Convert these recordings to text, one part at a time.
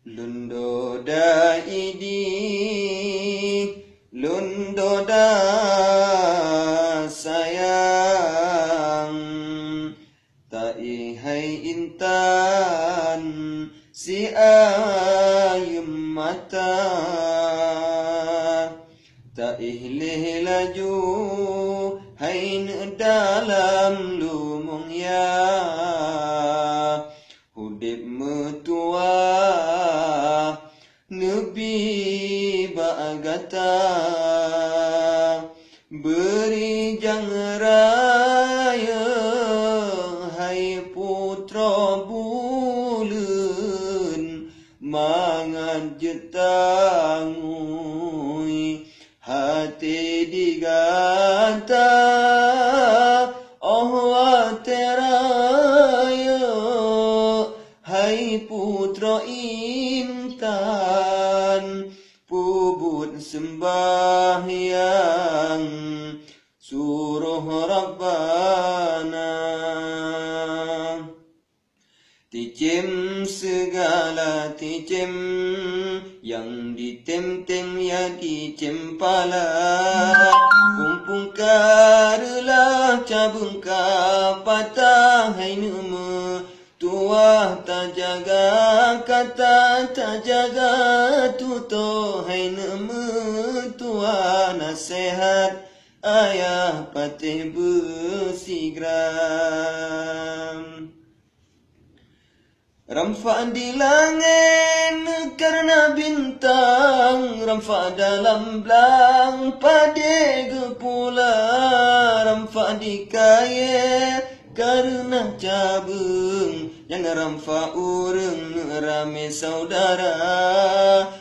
Lundo da idi, lundo da sayang, tak ihai intan si ayam mata, tak ihlih laju hain dalam lumung ya, hudip metua nebi bagata, beri jang raya hai putra bulan, mangan jetangui hati digata, oh teraya hai putra intan, pubut sembahyang suruh Rabbana. Ticim segala ticim, yang ditem-tem ya dicim pala, kumpung karela cabung kapata hai nama, tua tak jaga kata tak jaga tuto hai nama, tua nasihat ayah patih bersigram. Ramfa di langit karena bintang, ramfa dalam belang pade gepula, ramfa di kaya karena cabung, yang ramfa urang rame saudara,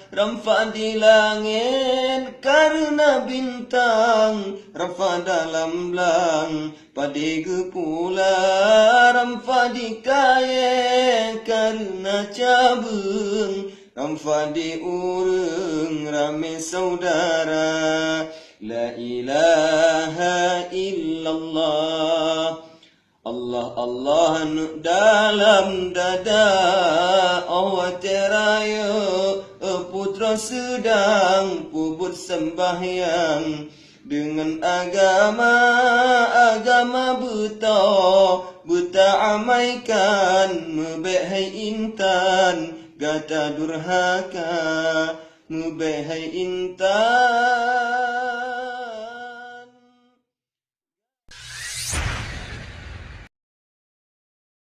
ramfa di langit karena bintang, ramfa dalam belang pade gepula, ramfa di kaya karena cabung, ramfa di urang rame saudara. La ilaha illallah, Allah Allah nu dalam dada, awak teraya putra sedang pubut sembahyang, dengan agama buta, buta amaikan, mebehai intan, gata durhaka, mebehai intan.